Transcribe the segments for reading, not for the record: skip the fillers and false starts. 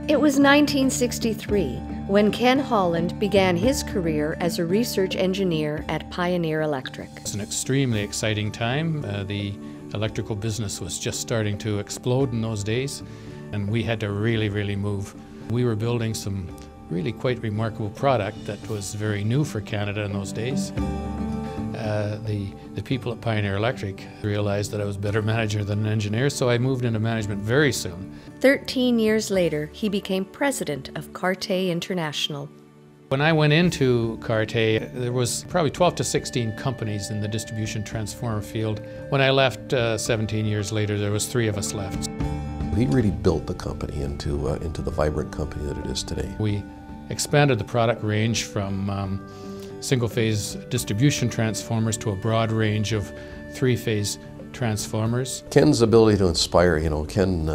It was 1963 when Ken Holland began his career as a research engineer at Pioneer Electric. It's an extremely exciting time. The electrical business was just starting to explode in those days, and we had to really move. We were building some really quite remarkable product that was very new for Canada in those days. The people at Pioneer Electric realized that I was a better manager than an engineer, so I moved into management very soon. 13 years later, he became president of Cartier International. When I went into Cartier, there was probably 12 to 16 companies in the distribution transformer field. When I left 17 years later, there was 3 of us left. He really built the company into the vibrant company that it is today. We expanded the product range from single-phase distribution transformers to a broad range of 3-phase transformers. Ken's ability to inspire, Ken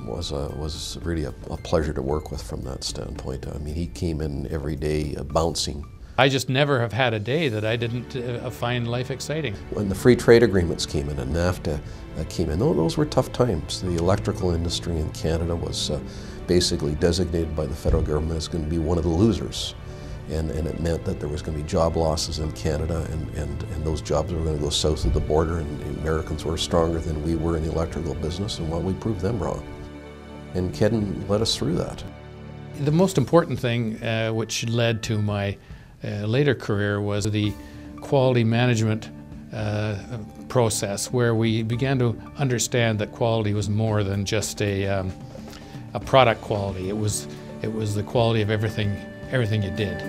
was really a pleasure to work with from that standpoint. I mean, he came in every day bouncing. I just never have had a day that I didn't find life exciting. When the free trade agreements came in and NAFTA came in, those were tough times. The electrical industry in Canada was basically designated by the federal government as going to be one of the losers. And it meant that there was going to be job losses in Canada, and those jobs were going to go south of the border, and the Americans were stronger than we were in the electrical business, and well, we proved them wrong. And Ken led us through that. The most important thing which led to my later career was the quality management process, where we began to understand that quality was more than just a product quality. It was the quality of everything you did.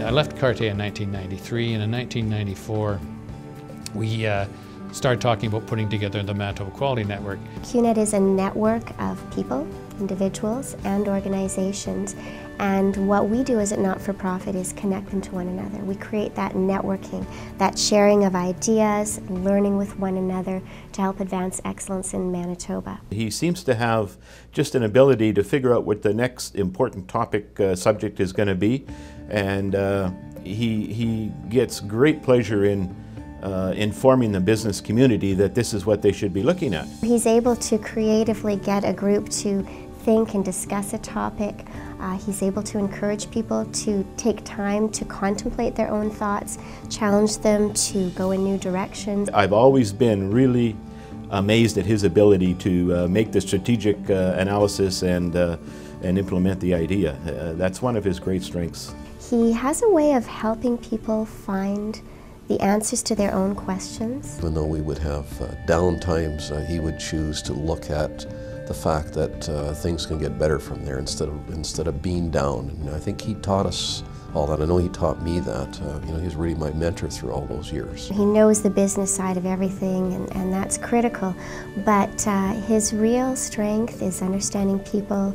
I left Cartier in 1993, and in 1994 we started talking about putting together the Manitoba Quality Network. QNet is a network of people, individuals, and organizations, and what we do as a not-for-profit is connect them to one another. We create that networking, that sharing of ideas, learning with one another to help advance excellence in Manitoba. He seems to have just an ability to figure out what the next important topic, subject is going to be, and he gets great pleasure in informing the business community that this is what they should be looking at. He's able to creatively get a group to think and discuss a topic. He's able to encourage people to take time to contemplate their own thoughts, challenge them to go in new directions. I've always been really amazed at his ability to make the strategic analysis and implement the idea. That's one of his great strengths. He has a way of helping people find the answers to their own questions. Even though we would have down times, he would choose to look at the fact that things can get better from there instead of being down. And I think he taught us all that. I know he taught me that. He was really my mentor through all those years. He knows the business side of everything, and that's critical. But his real strength is understanding people,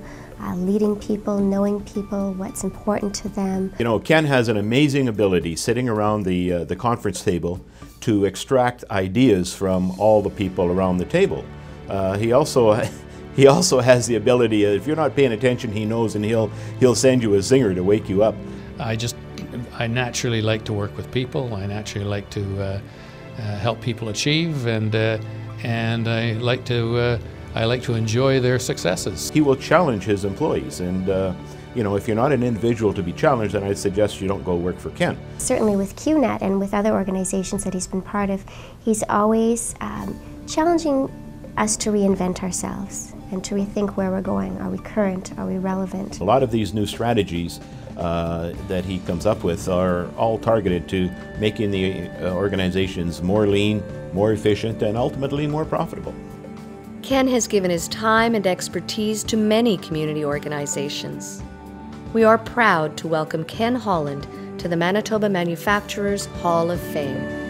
leading people, knowing people, what's important to them. Ken has an amazing ability sitting around the conference table to extract ideas from all the people around the table. He also has the ability, if you're not paying attention, he knows, and he'll send you a zinger to wake you up. I naturally like to work with people. I naturally like to help people achieve, and I like to enjoy their successes. He will challenge his employees, and if you're not an individual to be challenged, then I'd suggest you don't go work for Ken. Certainly with QNet and with other organizations that he's been part of, he's always challenging us to reinvent ourselves and to rethink where we're going. Are we current? Are we relevant? A lot of these new strategies that he comes up with are all targeted to making the organizations more lean, more efficient, and ultimately more profitable. Ken has given his time and expertise to many community organizations. We are proud to welcome Ken Holland to the Manitoba Manufacturers Hall of Fame.